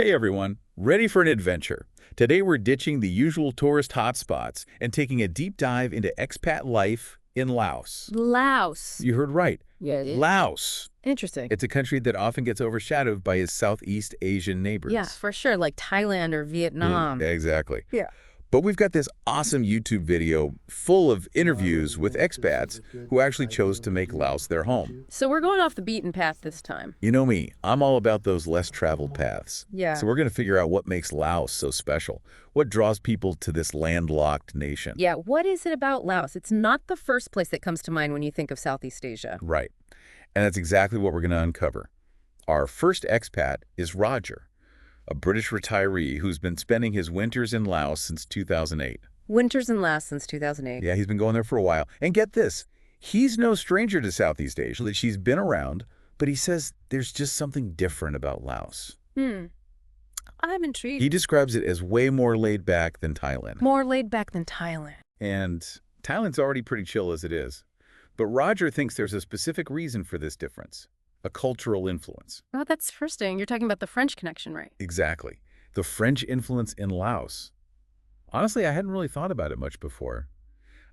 Hey everyone, ready for an adventure? Today we're ditching the usual tourist hotspots and taking a deep dive into expat life in Laos. Laos. You heard right. Yeah. Laos. Interesting. It's a country that often gets overshadowed by its Southeast Asian Yeah, neighbors. for sure, like Thailand or Vietnam. Exactly. Yeah. But we've got this awesome YouTube video full of interviews with expats who actually chose to make Laos their home. So we're going off the beaten path this time. You know me, I'm all about those less traveled paths. Yeah. So we're going to figure out what makes Laos so special. What draws people to this landlocked nation? Yeah, what is it about Laos? It's not the first place that comes to mind when you think of Southeast Asia. Right. And that's exactly what we're going to uncover. Our first expat is Roger, a British retiree who's been spending his winters in Laos since 2008. Winters in Laos since 2008. Yeah, he's been going there for a while. And get this, he's no stranger to Southeast Asia. She's been around, but he says there's just something different about Laos. I'm intrigued. He describes it as way more laid back than Thailand. More laid back than Thailand. And Thailand's already pretty chill as it is. But Roger thinks there's a specific reason for this difference, a cultural influence. Oh, that's interesting. You're talking about the French connection, right? Exactly. The French influence in Laos. Honestly, I hadn't really thought about it much before.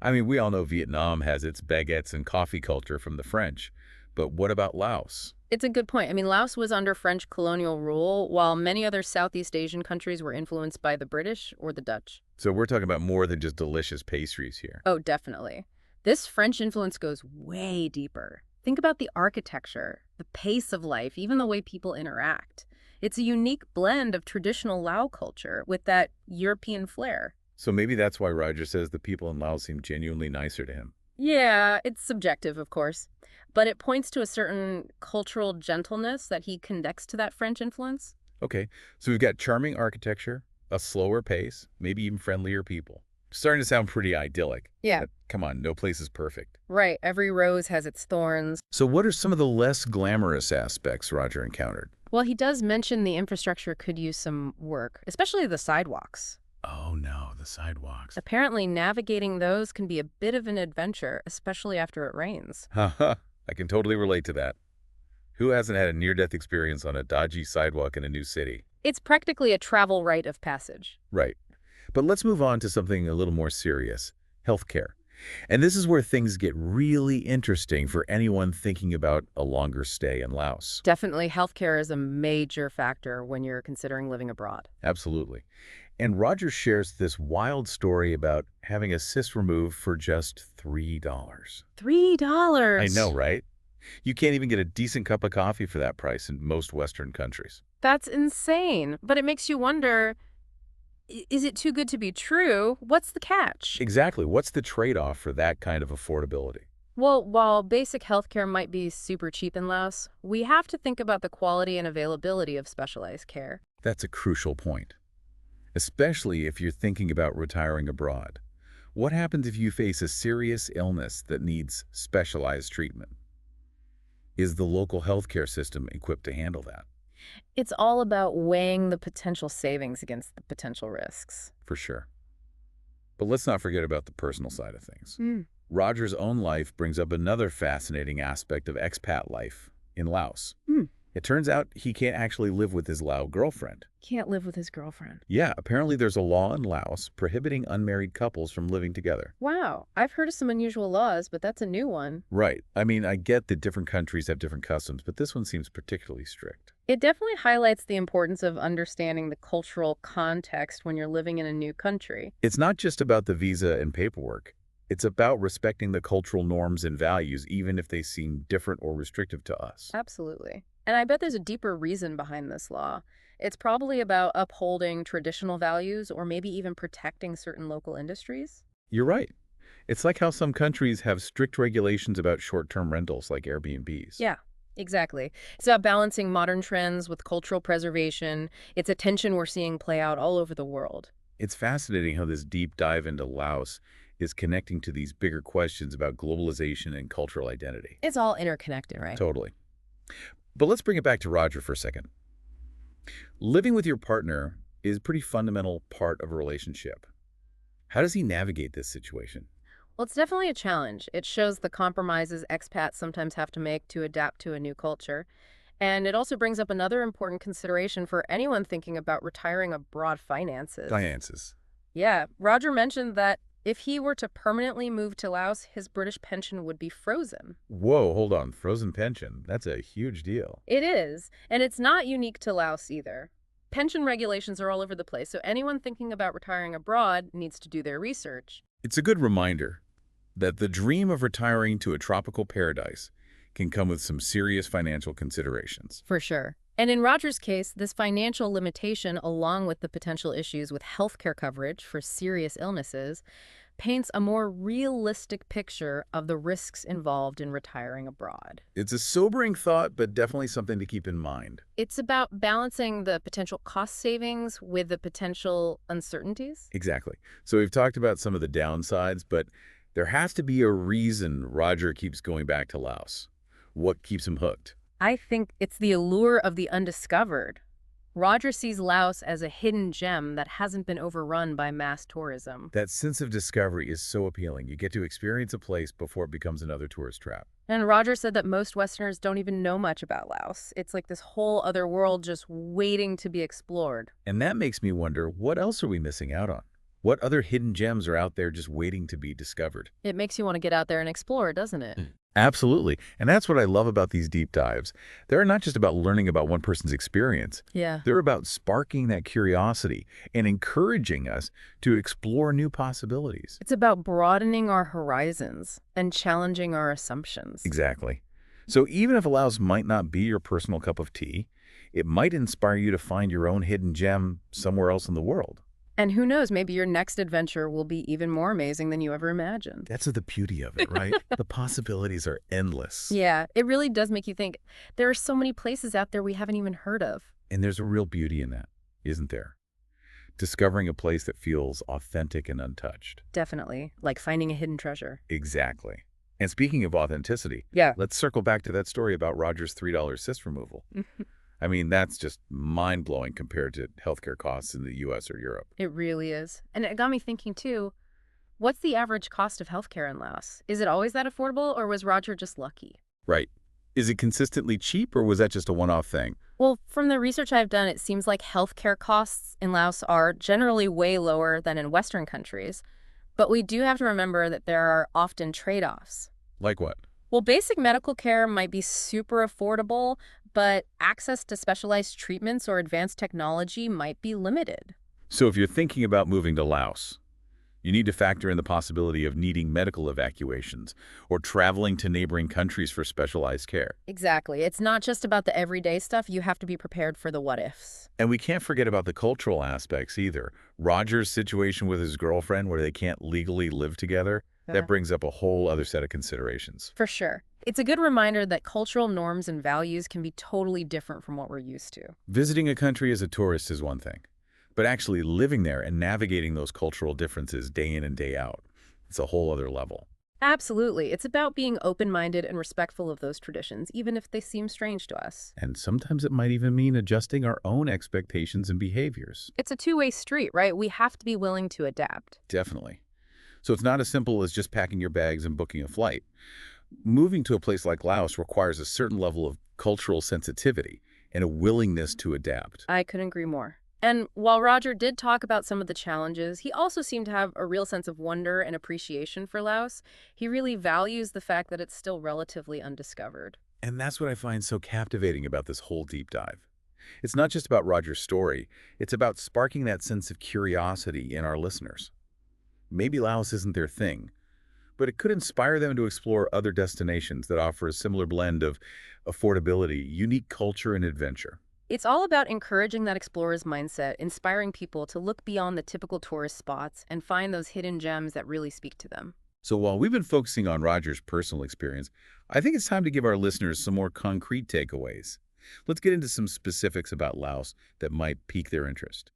I mean, we all know Vietnam has its baguettes and coffee culture from the French. But what about Laos? It's a good point. I mean, Laos was under French colonial rule, while many other Southeast Asian countries were influenced by the British or the Dutch. So we're talking about more than just delicious pastries here. Oh, definitely. This French influence goes way deeper. Think about the architecture, the pace of life, even the way people interact. It's a unique blend of traditional Lao culture with that European flair. So maybe that's why Roger says the people in Laos seem genuinely nicer to him. Yeah, it's subjective, of course, but it points to a certain cultural gentleness that he connects to that French influence. Okay, so we've got charming architecture, a slower pace, maybe even friendlier people. Starting to sound pretty idyllic. Yeah. But come on, no place is perfect. Right, every rose has its thorns. So what are some of the less glamorous aspects Roger encountered? Well, he does mention the infrastructure could use some work, especially the sidewalks. Oh no, the sidewalks. Apparently, navigating those can be a bit of an adventure, especially after it rains. Haha, I can totally relate to that. Who hasn't had a near-death experience on a dodgy sidewalk in a new city? It's practically a travel rite of passage. Right. But let's move on to something a little more serious, healthcare. And this is where things get really interesting for anyone thinking about a longer stay in Laos. Definitely, healthcare is a major factor when you're considering living abroad. Absolutely. And Roger shares this wild story about having a cyst removed for just $3. $3? I know, right? You can't even get a decent cup of coffee for that price in most Western countries. That's insane. But it makes you wonder, is it too good to be true? What's the catch? Exactly. What's the trade-off for that kind of affordability? Well, while basic healthcare might be super cheap in Laos, we have to think about the quality and availability of specialized care. That's a crucial point, especially if you're thinking about retiring abroad. What happens if you face a serious illness that needs specialized treatment? Is the local healthcare system equipped to handle that? It's all about weighing the potential savings against the potential risks. For sure. But let's not forget about the personal side of things. Hmm. Roger's own life brings up another fascinating aspect of expat life in Laos. It turns out he can't actually live with his Lao girlfriend. Can't live with his girlfriend. Yeah, apparently there's a law in Laos prohibiting unmarried couples from living together. Wow, I've heard of some unusual laws, but that's a new one. Right. I mean, I get that different countries have different customs, but this one seems particularly strict. It definitely highlights the importance of understanding the cultural context when you're living in a new country. It's not just about the visa and paperwork. It's about respecting the cultural norms and values, even if they seem different or restrictive to us. Absolutely. And I bet there's a deeper reason behind this law. It's probably about upholding traditional values or maybe even protecting certain local industries. You're right. It's like how some countries have strict regulations about short-term rentals like Airbnbs. Yeah, exactly. It's about balancing modern trends with cultural preservation. It's a tension we're seeing play out all over the world. It's fascinating how this deep dive into Laos is connecting to these bigger questions about globalization and cultural identity. It's all interconnected, right? Totally. But let's bring it back to Roger for a second. Living with your partner is a pretty fundamental part of a relationship. How does he navigate this situation? Well, it's definitely a challenge. It shows the compromises expats sometimes have to make to adapt to a new culture. And it also brings up another important consideration for anyone thinking about retiring abroad finances. Finances. Yeah, Roger mentioned that if he were to permanently move to Laos, his British pension would be frozen. Whoa, hold on. Frozen pension. That's a huge deal. It is, and it's not unique to Laos either. Pension regulations are all over the place, so anyone thinking about retiring abroad needs to do their research. It's a good reminder that the dream of retiring to a tropical paradise can come with some serious financial considerations. For sure. And in Roger's case, this financial limitation, along with the potential issues with healthcare coverage for serious illnesses, paints a more realistic picture of the risks involved in retiring abroad. It's a sobering thought, but definitely something to keep in mind. It's about balancing the potential cost savings with the potential uncertainties. Exactly. So we've talked about some of the downsides, but there has to be a reason Roger keeps going back to Laos. What keeps him hooked? I think it's the allure of the undiscovered. Roger sees Laos as a hidden gem that hasn't been overrun by mass tourism. That sense of discovery is so appealing. You get to experience a place before it becomes another tourist trap. And Roger said that most Westerners don't even know much about Laos. It's like this whole other world just waiting to be explored. And that makes me wonder, what else are we missing out on? What other hidden gems are out there just waiting to be discovered? It makes you want to get out there and explore, doesn't it? Absolutely. And that's what I love about these deep dives. They're not just about learning about one person's experience. Yeah. They're about sparking that curiosity and encouraging us to explore new possibilities. It's about broadening our horizons and challenging our assumptions. Exactly. So even if Laos might not be your personal cup of tea, it might inspire you to find your own hidden gem somewhere else in the world. And who knows, maybe your next adventure will be even more amazing than you ever imagined. That's the beauty of it, right? The possibilities are endless. Yeah, it really does make you think. There are so many places out there we haven't even heard of. And there's a real beauty in that, isn't there? Discovering a place that feels authentic and untouched. Definitely, like finding a hidden treasure. Exactly. And speaking of authenticity, Yeah. let's circle back to that story about Roger's $3 cyst removal. I mean, that's just mind-blowing compared to healthcare costs in the US or Europe. It really is. And it got me thinking, too, what's the average cost of healthcare in Laos? Is it always that affordable, or was Roger just lucky? Right. Is it consistently cheap, or was that just a one-off thing? Well, from the research I've done, it seems like healthcare costs in Laos are generally way lower than in Western countries. But we do have to remember that there are often trade-offs. Like what? Well, basic medical care might be super affordable, but access to specialized treatments or advanced technology might be limited. So if you're thinking about moving to Laos, you need to factor in the possibility of needing medical evacuations or traveling to neighboring countries for specialized care. Exactly. It's not just about the everyday stuff. You have to be prepared for the what-ifs. And we can't forget about the cultural aspects either. Roger's situation with his girlfriend where they can't legally live together, that brings up a whole other set of considerations. For sure. It's a good reminder that cultural norms and values can be totally different from what we're used to. Visiting a country as a tourist is one thing, but actually living there and navigating those cultural differences day in and day out, it's a whole other level. Absolutely. It's about being open-minded and respectful of those traditions, even if they seem strange to us. And sometimes it might even mean adjusting our own expectations and behaviors. It's a two-way street, right? We have to be willing to adapt. Definitely. So it's not as simple as just packing your bags and booking a flight. Moving to a place like Laos requires a certain level of cultural sensitivity and a willingness to adapt. I couldn't agree more. And while Roger did talk about some of the challenges, he also seemed to have a real sense of wonder and appreciation for Laos. He really values the fact that it's still relatively undiscovered. And that's what I find so captivating about this whole deep dive. It's not just about Roger's story, it's about sparking that sense of curiosity in our listeners. Maybe Laos isn't their thing, but it could inspire them to explore other destinations that offer a similar blend of affordability, unique culture, and adventure. It's all about encouraging that explorer's mindset, inspiring people to look beyond the typical tourist spots and find those hidden gems that really speak to them. So while we've been focusing on Roger's personal experience, I think it's time to give our listeners some more concrete takeaways. Let's get into some specifics about Laos that might pique their interest.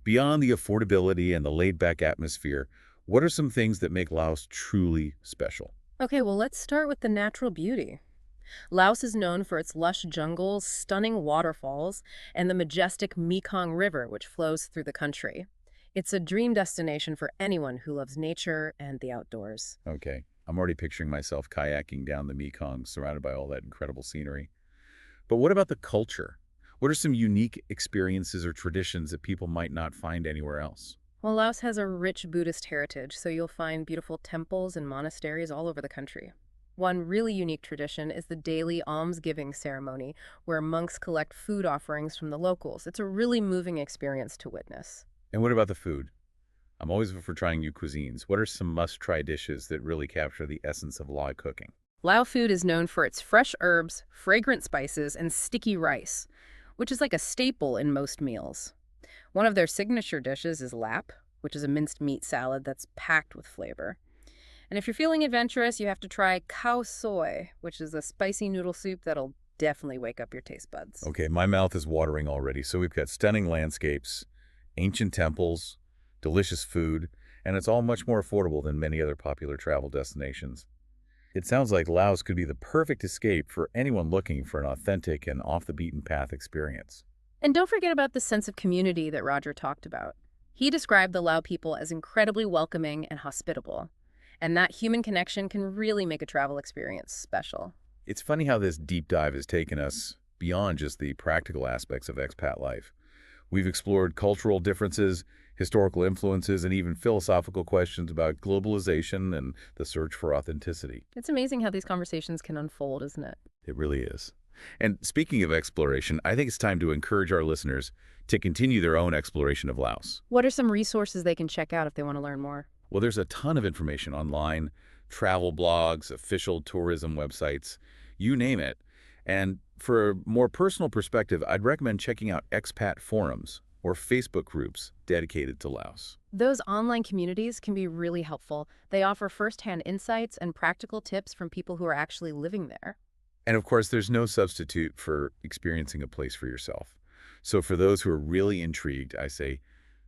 Beyond the affordability and the laid-back atmosphere, what are some things that make Laos truly special? Okay, well, let's start with the natural beauty. Laos is known for its lush jungles, stunning waterfalls, and the majestic Mekong River, which flows through the country. It's a dream destination for anyone who loves nature and the outdoors. Okay, I'm already picturing myself kayaking down the Mekong, surrounded by all that incredible scenery. But what about the culture? What are some unique experiences or traditions that people might not find anywhere else? Well, Laos has a rich Buddhist heritage, so you'll find beautiful temples and monasteries all over the country. One really unique tradition is the daily almsgiving ceremony, where monks collect food offerings from the locals. It's a really moving experience to witness. And what about the food? I'm always up for trying new cuisines. What are some must-try dishes that really capture the essence of Lao cooking? Lao food is known for its fresh herbs, fragrant spices, and sticky rice, which is like a staple in most meals. One of their signature dishes is lap, which is a minced meat salad that's packed with flavor. And if you're feeling adventurous, you have to try khao soi, which is a spicy noodle soup that'll definitely wake up your taste buds. Okay, my mouth is watering already. So we've got stunning landscapes, ancient temples, delicious food, and it's all much more affordable than many other popular travel destinations. It sounds like Laos could be the perfect escape for anyone looking for an authentic and off-the-beaten-path experience. And don't forget about the sense of community that Roger talked about. He described the Lao people as incredibly welcoming and hospitable, and that human connection can really make a travel experience special. It's funny how this deep dive has taken us beyond just the practical aspects of expat life. We've explored cultural differences, historical influences, and even philosophical questions about globalization and the search for authenticity. It's amazing how these conversations can unfold, isn't it? It really is. And speaking of exploration, I think it's time to encourage our listeners to continue their own exploration of Laos. What are some resources they can check out if they want to learn more? Well, there's a ton of information online, travel blogs, official tourism websites, you name it. And for a more personal perspective, I'd recommend checking out expat forums or Facebook groups dedicated to Laos. Those online communities can be really helpful. They offer firsthand insights and practical tips from people who are actually living there. And of course, there's no substitute for experiencing a place for yourself. So for those who are really intrigued, I say,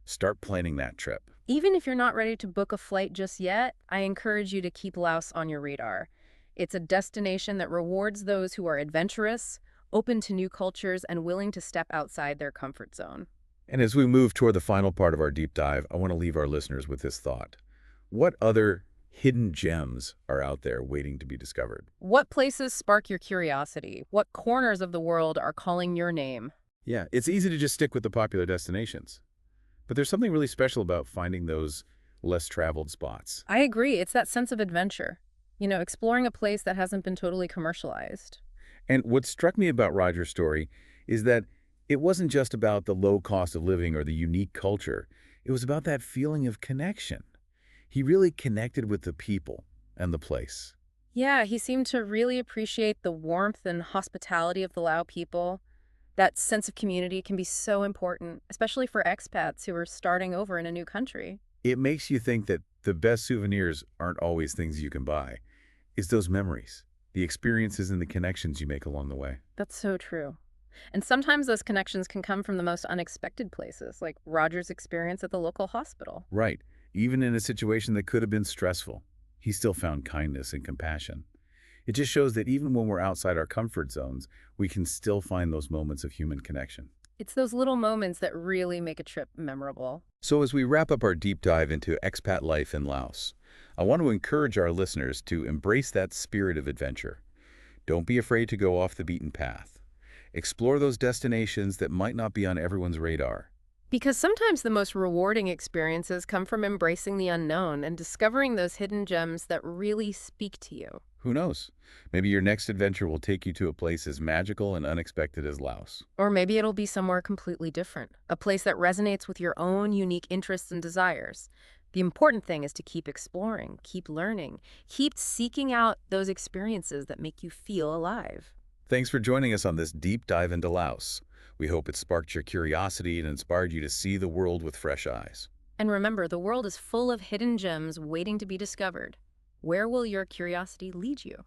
start planning that trip. Even if you're not ready to book a flight just yet, I encourage you to keep Laos on your radar. It's a destination that rewards those who are adventurous, open to new cultures, and willing to step outside their comfort zone. And as we move toward the final part of our deep dive, I want to leave our listeners with this thought. What other hidden gems are out there waiting to be discovered? What places spark your curiosity? What corners of the world are calling your name? Yeah, it's easy to just stick with the popular destinations. But there's something really special about finding those less traveled spots. I agree. It's that sense of adventure. Exploring a place that hasn't been totally commercialized. And what struck me about Roger's story is that it wasn't just about the low cost of living or the unique culture. It was about that feeling of connection. He really connected with the people and the place. Yeah, he seemed to really appreciate the warmth and hospitality of the Lao people. That sense of community can be so important, especially for expats who are starting over in a new country. It makes you think that the best souvenirs aren't always things you can buy. It's those memories, the experiences and the connections you make along the way. That's so true. And sometimes those connections can come from the most unexpected places, like Roger's experience at the local hospital. Right. Even in a situation that could have been stressful, he still found kindness and compassion. It just shows that even when we're outside our comfort zones, we can still find those moments of human connection. It's those little moments that really make a trip memorable. So as we wrap up our deep dive into expat life in Laos, I want to encourage our listeners to embrace that spirit of adventure. Don't be afraid to go off the beaten path. Explore those destinations that might not be on everyone's radar. Because sometimes the most rewarding experiences come from embracing the unknown and discovering those hidden gems that really speak to you. Who knows? Maybe your next adventure will take you to a place as magical and unexpected as Laos. Or maybe it'll be somewhere completely different, a place that resonates with your own unique interests and desires. The important thing is to keep exploring, keep learning, keep seeking out those experiences that make you feel alive. Thanks for joining us on this deep dive into Laos. We hope it sparked your curiosity and inspired you to see the world with fresh eyes. And remember, the world is full of hidden gems waiting to be discovered. Where will your curiosity lead you?